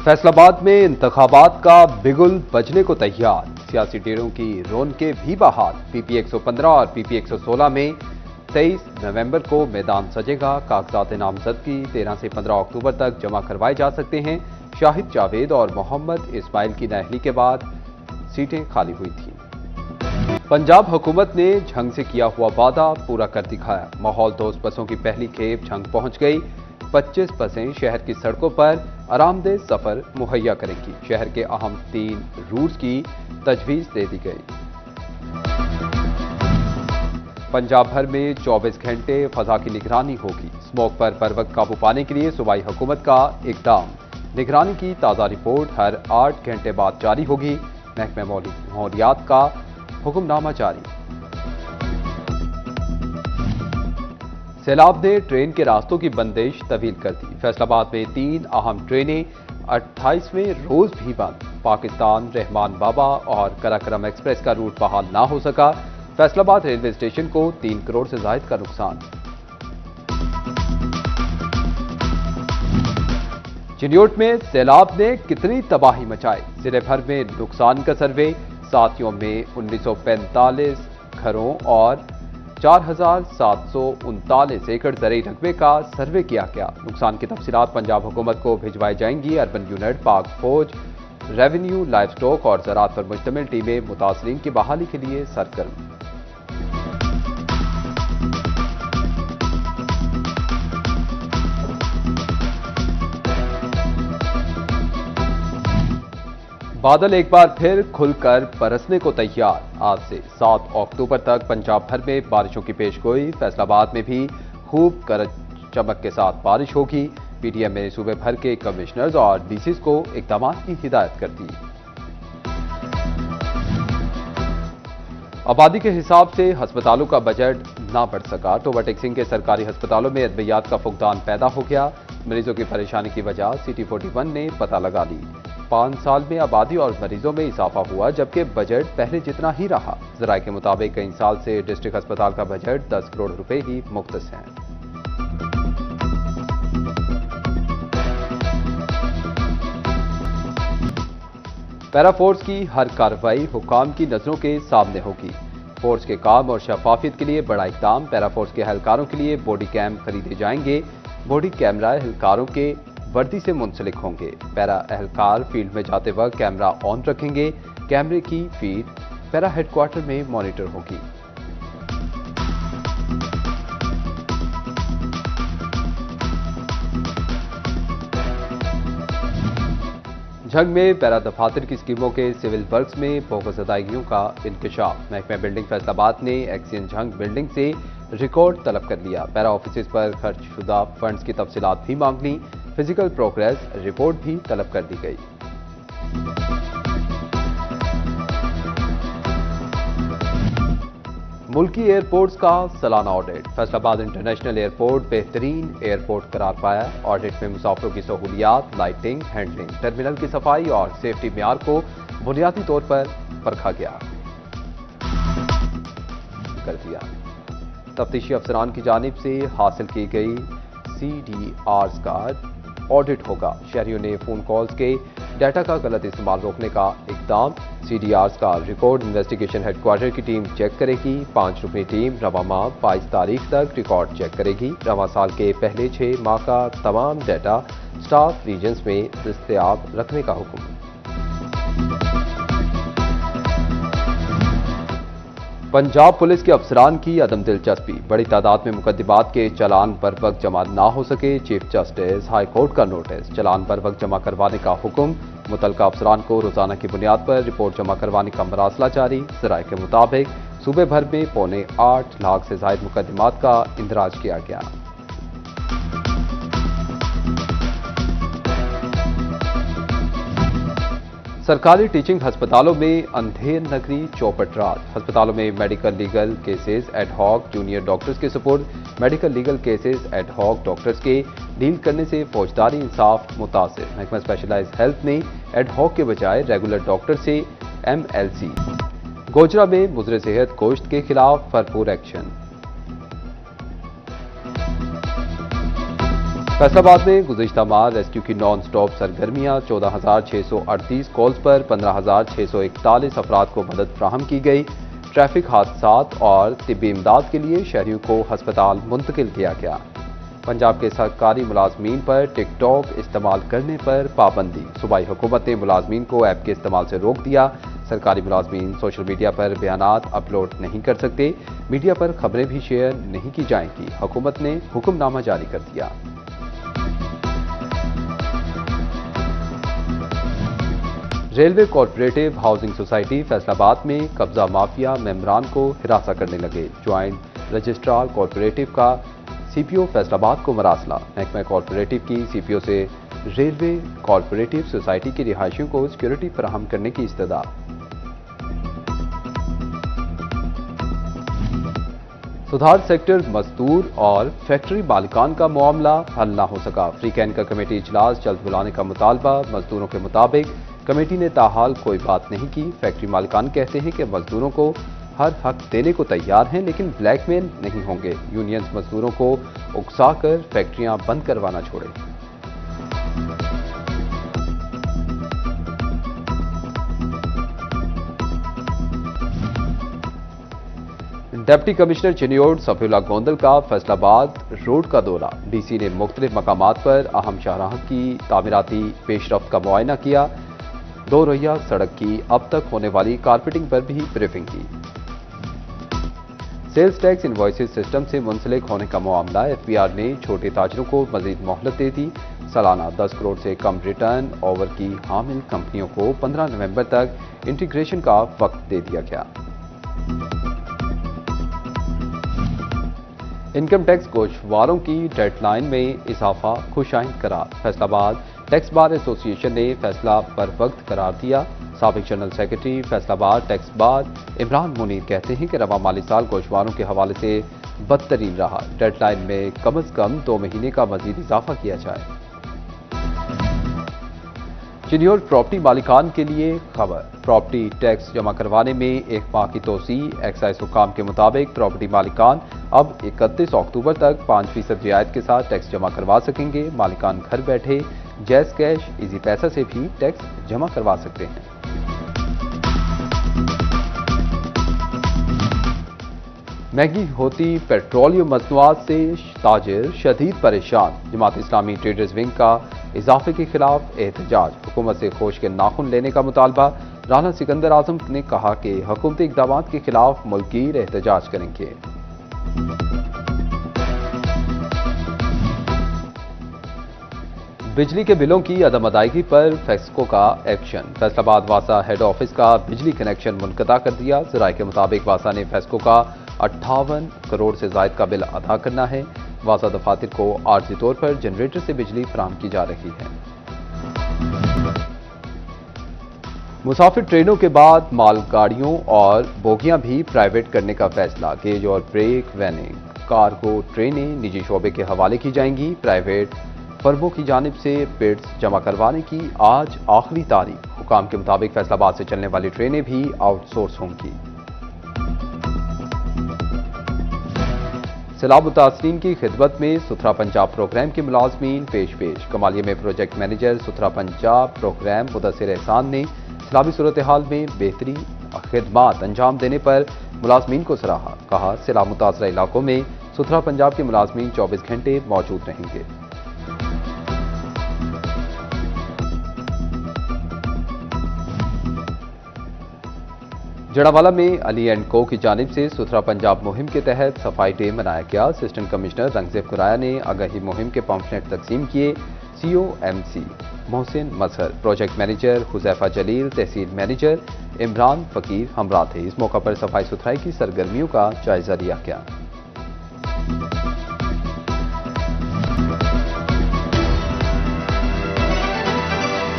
फैसलाबाद में इंतखाबात का बिगुल बजने को तैयार, सियासी डेरों की रौनकें भी बहाल। पीपी 115 और पीपी 116 में 23 नवंबर को मैदान सजेगा। कागजात नामजदगी 13 से 15 अक्टूबर तक जमा करवाए जा सकते हैं। शाहिद जावेद और मोहम्मद इस्माइल की नाअहली के बाद सीटें खाली हुई थीं। पंजाब हुकूमत ने झंग से किया हुआ वादा पूरा कर दिखाया। माहौल दोस्त बसों की पहली खेप झंग पहुंच गई। 25 बसें शहर की सड़कों पर आरामदेह सफर मुहैया करेंगी। शहर के अहम 3 रूट्स की तजवीज दे दी गई। पंजाब भर में 24 घंटे फजा की निगरानी होगी। स्मोक पर वक्त काबू पाने के लिए सूबाई हुकूमत का इकदाम। निगरानी की ताज़ा रिपोर्ट हर 8 घंटे बाद जारी होगी। महकमे माहौलियात का हुक्मनामा जारी। सैलाब ने ट्रेन के रास्तों की बंदिश तवील कर दी। फैसलाबाद में 3 अहम ट्रेनें 28वें रोज भी बंद। पाकिस्तान रहमान बाबा और कराक्रम एक्सप्रेस का रूट बहाल ना हो सका। फैसलाबाद रेलवे स्टेशन को 3 करोड़ से जायद का नुकसान। चिन्योट में सैलाब ने कितनी तबाही मचाई, जिले भर में नुकसान का सर्वे। साथियों में 1945 घरों और 4739 एकड़ ज़रई रकबे का सर्वे किया गया। नुकसान की तफसीलात पंजाब हुकूमत को भिजवाई जाएंगी। अर्बन यूनिट, पाक फौज, रेवेन्यू, लाइव स्टॉक और ज़राअत पर मुश्तमिल टीमें मुतासरीन की बहाली के लिए सरगर्म। बादल एक बार फिर खुलकर बरसने को तैयार। आज से 7 अक्टूबर तक पंजाब भर में बारिशों की पेशगोई। फैसलाबाद में भी खूब गरज चमक के साथ बारिश होगी। पीडीएम ने सूबे भर के कमिश्नर्स और डीसीज को इकदाम की हिदायत कर दी। आबादी के हिसाब से अस्पतालों का बजट ना बढ़ सका तो ओवरटैक्सिंग के सरकारी अस्पतालों में अद्वियात का फुकदान पैदा हो गया। मरीजों की परेशानी की वजह CT41 ने पता लगा ली। 5 साल में आबादी और मरीजों में इजाफा हुआ, जबकि बजट पहले जितना ही रहा। ज़राए के मुताबिक कई साल से डिस्ट्रिक्ट अस्पताल का बजट 10 करोड़ रुपए ही मुख्तस है। पैरा फोर्स की हर कार्रवाई हुकाम की नजरों के सामने होगी। फोर्स के काम और शफाफियत के लिए बड़ा इक़दाम। पैरा फोर्स के एहलकारों के लिए बॉडी कैम खरीदे जाएंगे। बॉडी कैमरा एहलकारों के वर्दी से मुंसलिक होंगे। पैरा एहलकार फील्ड में जाते वक्त कैमरा ऑन रखेंगे। कैमरे की फीड पैरा हेडक्वार्टर में मॉनिटर होगी। झंग में पैरा दफातर की स्कीमों के सिविल वर्क्स में बोगस अदायगियों का इंकशाफ। महकमा बिल्डिंग फैसलाबाद ने एक्सियन झंग बिल्डिंग से रिकॉर्ड तलब कर लिया। पैरा ऑफिस पर खर्च शुदा फंड्स की तफसीलात भी मांग ली। फिजिकल प्रोग्रेस रिपोर्ट भी तलब कर दी गई। मुल्की एयरपोर्ट्स का सालाना ऑडिट। फैसलाबाद इंटरनेशनल एयरपोर्ट बेहतरीन एयरपोर्ट करार पाया। ऑडिट में मुसाफिरों की सहूलियात, लाइटिंग, हैंडलिंग, टर्मिनल की सफाई और सेफ्टी मेयार को बुनियादी तौर पर परखा गया कर दिया। तफ्तीशी अफसरान की जानिब से हासिल की गई CDRs का ऑडिट होगा। शहरियों ने फोन कॉल्स के डाटा का गलत इस्तेमाल रोकने का इकदाम। CDRs का रिकॉर्ड इन्वेस्टिगेशन हेडक्वार्टर की टीम चेक करेगी। 5 रुकनी टीम रवा माह 22 तारीख तक रिकॉर्ड चेक करेगी। रवा साल के पहले 6 माह का तमाम डाटा स्टाफ रीजन्स में दस्तयाब रखने का हुक्म। पंजाब पुलिस के अफसरान की अदम दिलचस्पी। बड़ी तादाद में मुकदमात के चालान बर वक्त जमा ना हो सके। चीफ जस्टिस हाई कोर्ट का नोटिस। चालान बर वक्त जमा करवाने का हुक्म। मुतलका अफसरान को रोजाना की बुनियाद पर रिपोर्ट जमा करवाने का मरासला जारी। ज़राए के मुताबिक सूबे भर में 8.25 लाख से ज़ायद मुकदमात का इंदराज किया गया। सरकारी टीचिंग अस्पतालों में अंधेर नगरी चौपट रात। अस्पतालों में medical legal cases ad hoc junior doctors के सुपुर्द। Medical legal cases ad hoc doctors के डील करने से फौजदारी इंसाफ मुतासिर। महकमा स्पेशलाइज्ड हेल्थ ने एड हॉक के बजाय रेगुलर डॉक्टर से MLC। गोजरा में मुजरे सेहत गोश्त के खिलाफ भरपूर एक्शन। फैसलाबाद में गुज़िश्ता माह रेस्क्यू की नॉन स्टॉप सरगर्मियां 14,638 कॉल्स पर 15,641 अफराद को मदद फराहम की गई। ट्रैफिक हादसात और तिब्बी इमदाद के लिए शहरियों को हस्पताल मुंतकिल किया गया। पंजाब के सरकारी मुलाजमीन पर टिक टॉक इस्तेमाल करने पर पाबंदी। सूबाई हुकूमत ने मुलाजमीन को ऐप के इस्तेमाल से रोक दिया। सरकारी मुलाजमीन सोशल मीडिया पर बयानात अपलोड नहीं कर सकते। मीडिया पर खबरें भी शेयर नहीं की जाएंगी। हुकूमत ने हुक्मनामा जारी कर दिया। Railway corporative housing society Faisalabad में कब्जा माफिया मेंबरान को हिरासा करने लगे। ज्वाइंट रजिस्ट्रार कॉर्पोरेटिव का सीपीओ फैसलाबाद को मरासला। महकमा कॉर्पोरेटिव की सीपीओ से रेलवे कॉर्पोरेटिव सोसाइटी के रिहायशियों को सिक्योरिटी फराहम करने की इस्तदा। सुधार सेक्टर मजदूर और फैक्ट्री मालिकान का मामला हल न हो सका। फ्री कैंकर कमेटी इजलास जल्द बुलाने का मुतालबा। मजदूरों के मुताबिक कमेटी ने ताहाल कोई बात नहीं की। फैक्ट्री मालिकान कहते हैं कि मजदूरों को हर हक देने को तैयार हैं, लेकिन ब्लैकमेल नहीं होंगे। यूनियंस मजदूरों को उकसाकर फैक्ट्रियां बंद करवाना छोड़े। डिप्टी कमिश्नर चिन्योड सफीउल्लाह गोंदल का फैसलाबाद रोड का दौरा। डीसी ने मुख्तलिफ मकामात पर अहम शाहराह की तामीराती पेशरफ्त का मुआयना किया। दो रोहिया सड़क की अब तक होने वाली कारपेटिंग पर भी ब्रीफिंग की। सेल्स टैक्स इनवॉइसेस सिस्टम से मुंसलिक होने का मामला। एफबीआर ने छोटे ताजरों को मजीद मोहलत दे दी। सालाना 10 करोड़ से कम रिटर्न ओवर की हामिल कंपनियों को 15 नवंबर तक इंटीग्रेशन का वक्त दे दिया गया। इनकम टैक्स गोशवारों की डेडलाइन में इजाफा खुशाइन करार। फैसलाबाद टैक्स बार एसोसिएशन ने फैसला पर वक्त करार दिया। साबिक general secretary Faisalabad tax bar Imran Munir कहते हैं कि रवा माली साल गोशवारों के हवाले से बदतरीन रहा। डेडलाइन में कम अज कम 2 महीने का मजीद इजाफा किया जाए। चिन्योड प्रॉपर्टी मालिकान के लिए खबर। प्रॉपर्टी टैक्स जमा करवाने में 1 माह की तोसी। एक्साइज हुकाम के मुताबिक प्रॉपर्टी मालिकान अब 31 अक्टूबर तक 5% रियायत के साथ टैक्स जमा करवा सकेंगे। मालिकान घर बैठे जैज कैश इजी पैसा से भी टैक्स जमा करवा सकते हैं। महंगी होती पेट्रोलियम मसनूआत से ताजिर शदीद परेशान। जमात इस्लामी ट्रेडर्स विंग का इजाफे के खिलाफ एहतजाज। हुकूमत से खोश के नाखुन लेने का मुतालबा। राना सिकंदर आजम ने कहा कि हुकूमती इक़दाम के खिलाफ मुल्कीर एहतजाज करेंगे। बिजली के बिलों की अदम अदायगी पर फेस्को का एक्शन। फैसलाबाद वासा हेड ऑफिस का बिजली कनेक्शन मुनक़ता कर दिया। ज़राए के मुताबिक वासा ने फेस्को का 58 करोड़ से ज़ायद का बिल अदा करना है। वासा दफातर को आर्जी तौर पर जनरेटर से बिजली फराहम की जा रही है। मुसाफिर ट्रेनों के बाद मालगाड़ियों और बोगियां भी प्राइवेट करने का फैसला। गेज और ब्रेक वैनें कार्गो ट्रेनें निजी शोबे के हवाले की जाएंगी। प्राइवेट फर्मों की जानिब से बिड्स जमा करवाने की आज आखिरी तारीख। हुकाम के मुताबिक फैसलाबाद से चलने वाली ट्रेनें भी आउटसोर्स होंगी। सैलाब मुतासरीन की खिदमत में सुथरा पंजाब प्रोग्राम के मुलाजमीन पेश। कमालिया में प्रोजेक्ट मैनेजर सुथरा पंजाब प्रोग्राम मुदस्सिर एहसान ने सैलाबी सूरत हाल में बेहतरी खिदमात अंजाम देने पर मुलाजमीन को सराहा। कहा सैलाब मुतासरा इलाकों में सुथरा पंजाब के मुलाजमीन 24 घंटे मौजूद रहेंगे। जड़ावाला में अली एंड को की जानिब से सुथरा पंजाब मुहिम के तहत सफाई डे मनाया गया। असिस्टेंट कमिश्नर रंगजेब कुराया ने आगाही मुहिम के पम्फलेट तकसीम किए। COMC मोहसिन मजहर, प्रोजेक्ट मैनेजर हुजैफा जलील, तहसील मैनेजर इमरान फकीर हमरा थे। इस मौका पर सफाई सुथराई की सरगर्मियों का जायजा लिया गया।